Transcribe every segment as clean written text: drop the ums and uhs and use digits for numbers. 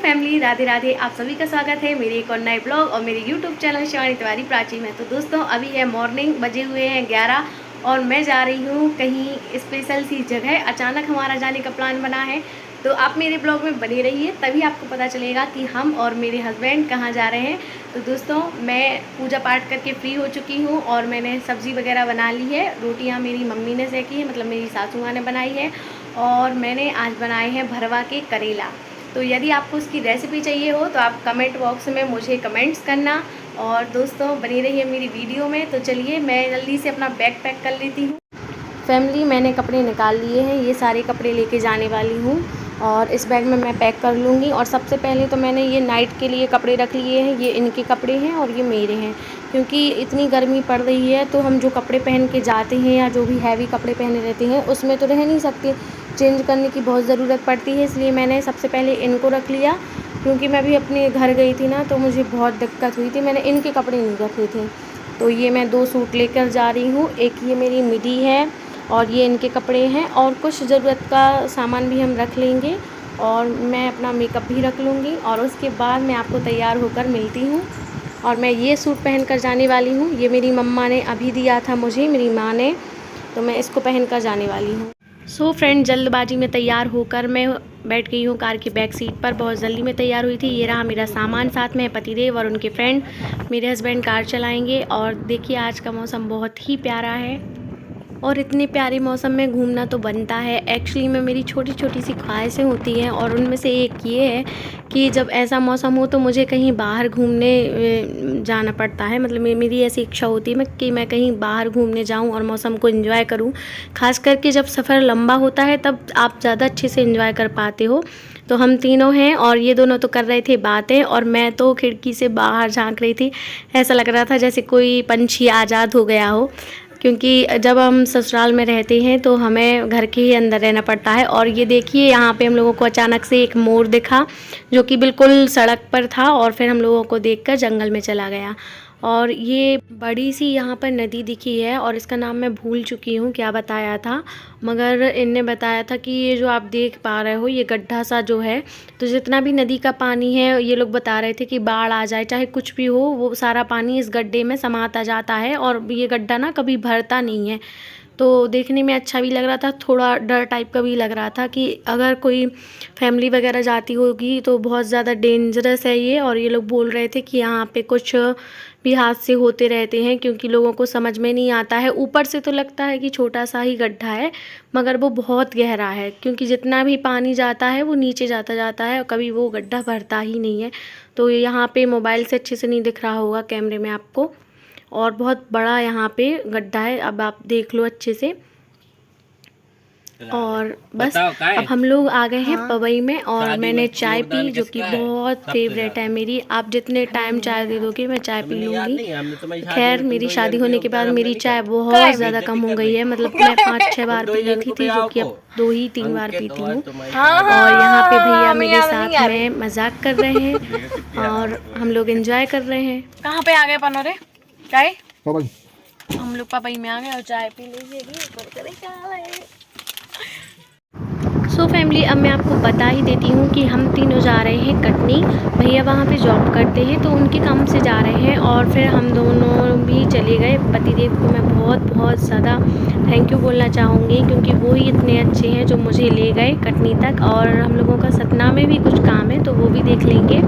Family, Radhe Radhe. आप सभी का स्वागत है मेरे एक और नए ब्लॉग और मेरे यूट्यूब चैनल शिवानी तिवारी प्राची में। तो दोस्तों अभी है मॉर्निंग, बजे हुए हैं 11 और मैं जा रही हूँ कहीं स्पेशल सी जगह। अचानक हमारा जाने का प्लान बना है, तो आप मेरे ब्लॉग में बने रहिए, तभी आपको पता चलेगा कि हम और मेरे हस्बैंड कहाँ जा रहे हैं। तो दोस्तों मैं पूजा पाठ करके फ्री हो चुकी हूँ और मैंने सब्ज़ी वगैरह बना ली है। रोटियाँ मेरी मम्मी ने सेकी है, मतलब मेरी सासू माँ ने बनाई है, और मैंने आज बनाए हैं भरवा के करेला। तो यदि आपको उसकी रेसिपी चाहिए हो तो आप कमेंट बॉक्स में मुझे कमेंट्स करना, और दोस्तों बनी रहिए मेरी वीडियो में। तो चलिए मैं जल्दी से अपना बैग पैक कर लेती हूँ। फैमिली, मैंने कपड़े निकाल लिए हैं, ये सारे कपड़े लेके जाने वाली हूँ और इस बैग में मैं पैक कर लूँगी। और सबसे पहले तो मैंने ये नाइट के लिए कपड़े रख लिए हैं, ये इनके कपड़े हैं और ये मेरे हैं, क्योंकि इतनी गर्मी पड़ रही है तो हम जो कपड़े पहन के जाते हैं या जो भी हैवी कपड़े पहने रहते हैं उसमें तो रह नहीं सकते, चेंज करने की बहुत ज़रूरत पड़ती है। इसलिए मैंने सबसे पहले इनको रख लिया, क्योंकि मैं भी अपने घर गई थी ना तो मुझे बहुत दिक्कत हुई थी, मैंने इनके कपड़े नहीं रखे थे। तो ये मैं 2 सूट लेकर जा रही हूँ, एक ये मेरी मिडी है और ये इनके कपड़े हैं, और कुछ ज़रूरत का सामान भी हम रख लेंगे और मैं अपना मेकअप भी रख लूँगी। और उसके बाद मैं आपको तैयार होकर मिलती हूँ। और मैं ये सूट पहन कर जाने वाली हूँ, ये मेरी मम्मा ने अभी दिया था मुझे, मेरी माँ ने, तो मैं इसको पहन कर जाने वाली हूँ। सो फ्रेंड, जल्दबाजी में तैयार होकर मैं बैठ गई हूँ कार की बैक सीट पर। बहुत जल्दी में तैयार हुई थी। ये रहा मेरा सामान, साथ में पतिदेव और उनके फ्रेंड, मेरे हस्बैंड कार चलाएंगे। और देखिए आज का मौसम बहुत ही प्यारा है और इतने प्यारे मौसम में घूमना तो बनता है। एक्चुअली में मेरी छोटी छोटी सी ख्वाहिशें होती हैं और उनमें से एक ये है कि जब ऐसा मौसम हो तो मुझे कहीं बाहर घूमने जाना पड़ता है। मतलब मेरी ऐसी इच्छा होती है कि मैं कहीं बाहर घूमने जाऊं और मौसम को एंजॉय करूं। ख़ास करके जब सफ़र लंबा होता है तब आप ज़्यादा अच्छे से एंजॉय कर पाते हो। तो हम तीनों हैं और ये दोनों तो कर रहे थे बातें और मैं तो खिड़की से बाहर झांक रही थी। ऐसा लग रहा था जैसे कोई पंछी आज़ाद हो गया हो, क्योंकि जब हम ससुराल में रहते हैं तो हमें घर के ही अंदर रहना पड़ता है। और ये देखिए यहाँ पे हम लोगों को अचानक से एक मोर दिखा जो कि बिल्कुल सड़क पर था और फिर हम लोगों को देखकर जंगल में चला गया। और ये बड़ी सी यहाँ पर नदी दिखी है और इसका नाम मैं भूल चुकी हूँ क्या बताया था, मगर इनने बताया था कि ये जो आप देख पा रहे हो ये गड्ढा सा जो है, तो जितना भी नदी का पानी है ये लोग बता रहे थे कि बाढ़ आ जाए चाहे कुछ भी हो, वो सारा पानी इस गड्ढे में समाता जाता है और ये गड्ढा ना कभी भरता नहीं है। तो देखने में अच्छा भी लग रहा था, थोड़ा डर टाइप का भी लग रहा था कि अगर कोई फैमिली वगैरह जाती होगी तो बहुत ज़्यादा डेंजरस है ये। और ये लोग बोल रहे थे कि यहाँ पे कुछ भी हादसे होते रहते हैं, क्योंकि लोगों को समझ में नहीं आता है। ऊपर से तो लगता है कि छोटा सा ही गड्ढा है, मगर वो बहुत गहरा है, क्योंकि जितना भी पानी जाता है वो नीचे जाता जाता है और कभी वो गड्ढा भरता ही नहीं है। तो यहाँ पे मोबाइल से अच्छे से नहीं दिख रहा होगा कैमरे में आपको, और बहुत बड़ा यहाँ पे गड्ढा है, अब आप देख लो अच्छे से। और बस अब हम लोग आ गए हैं पवई में और मैंने चाय पी, जो कि बहुत फेवरेट है मेरी। आप जितने टाइम चाय दे दोगे मैं चाय पी लूँगी। खैर मेरी शादी होने के बाद मेरी चाय बहुत ज़्यादा कम हो गई है, मतलब मैं 5-6 बार पी लेती थी, जो कि अब 2-3 बार पीती हूँ। और यहाँ पे भैया मेरे साथ में मजाक कर रहे हैं और हम लोग एंजॉय कर रहे हैं। कहाँ पे आ गए पनोरे? चाय हम लोग पवई में आ गए और चाय पी लीजिए। सो फैमिली, अब मैं आपको बता ही देती हूँ कि हम तीनों जा रहे हैं कटनी। भैया वहाँ पे जॉब करते हैं तो उनके काम से जा रहे हैं, और फिर हम दोनों भी चले गए। पतिदेव को मैं बहुत बहुत ज़्यादा थैंक यू बोलना चाहूँगी, क्योंकि वो ही इतने अच्छे हैं जो मुझे ले गए कटनी तक। और हम लोगों का सतना में भी कुछ काम है तो वो भी देख लेंगे।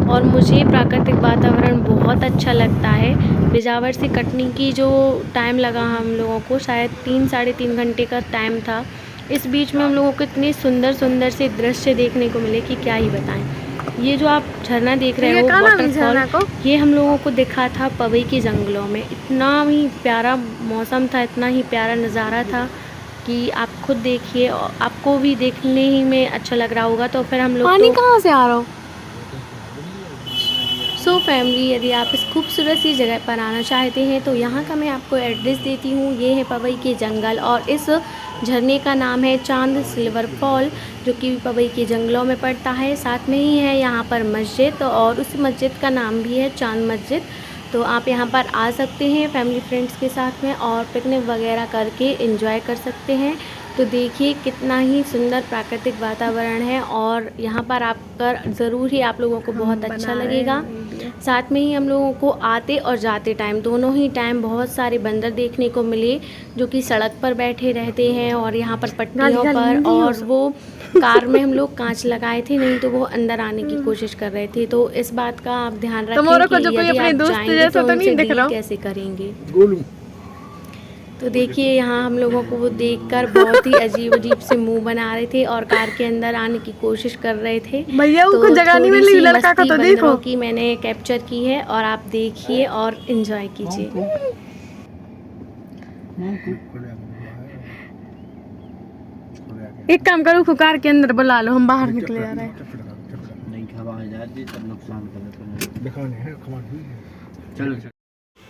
और मुझे प्राकृतिक वातावरण बहुत अच्छा लगता है। बिजावर से कटनी की जो टाइम लगा हम लोगों को, शायद 3-3.5 घंटे का टाइम था। इस बीच में हम लोगों को इतने सुंदर सुंदर से दृश्य देखने को मिले कि क्या ही बताएं। ये जो आप झरना देख रहे हो वाटरफॉल, ये हम लोगों को दिखा था पवई के जंगलों में। इतना ही प्यारा मौसम था, इतना ही प्यारा नज़ारा था कि आप खुद देखिए, आपको भी देखने ही में अच्छा लग रहा होगा। तो फिर हम लोग पानी कहाँ से आ रहा हो? सो फैमिली, यदि आप इस खूबसूरत सी जगह पर आना चाहते हैं तो यहाँ का मैं आपको एड्रेस देती हूँ। ये है पवई के जंगल और इस झरने का नाम है चांद सिल्वर फॉल, जो कि पवई के जंगलों में पड़ता है। साथ में ही है यहाँ पर मस्जिद, और उस मस्जिद का नाम भी है चांद मस्जिद। तो आप यहाँ पर आ सकते हैं फैमिली फ्रेंड्स के साथ में और पिकनिक वगैरह करके एंजॉय कर सकते हैं। तो देखिए कितना ही सुंदर प्राकृतिक वातावरण है और यहाँ पर आकर ज़रूर ही आप लोगों को बहुत अच्छा लगेगा। साथ में ही हम लोगों को आते और जाते टाइम दोनों ही टाइम बहुत सारे बंदर देखने को मिले जो कि सड़क पर बैठे रहते हैं और यहाँ पर पट्टियों पर, और वो कार में हम लोग कांच लगाए थे, नहीं तो वो अंदर आने की कोशिश कर रहे थे। तो इस बात का आप ध्यान रखें कि यदि आप जाएंगे तो उनसे डील कैसे करेंगे। तो देखिए यहाँ हम लोगों को वो देखकर बहुत ही अजीब अजीब से मुंह बना रहे थे और कार के अंदर आने की कोशिश कर रहे थे। भैया तो को जगह नहीं मिली, लड़का का तो देखो की मैंने कैप्चर की है और आप देखिए और एंजॉय कीजिए। एक काम करो, कार के अंदर बुला लो, हम बाहर निकले जा रहे हैं। नहीं खवा जाती तब नुकसान करे।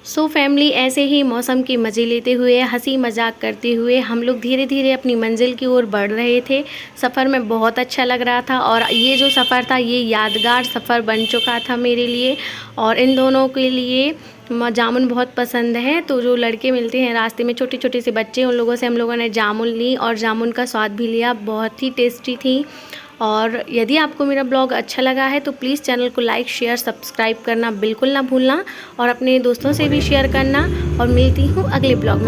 सो फैमिली, ऐसे ही मौसम के मज़े लेते हुए, हंसी मजाक करते हुए हम लोग धीरे धीरे अपनी मंजिल की ओर बढ़ रहे थे। सफ़र में बहुत अच्छा लग रहा था और ये जो सफ़र था ये यादगार सफ़र बन चुका था मेरे लिए। और इन दोनों के लिए जामुन बहुत पसंद है, तो जो लड़के मिलते हैं रास्ते में, छोटे छोटे से बच्चे, उन लोगों से हम लोगों ने जामुन ली और जामुन का स्वाद भी लिया, बहुत ही टेस्टी थी। और यदि आपको मेरा ब्लॉग अच्छा लगा है तो प्लीज़ चैनल को लाइक शेयर सब्सक्राइब करना बिल्कुल ना भूलना और अपने दोस्तों से भी शेयर करना। और मिलती हूँ अगले ब्लॉग में।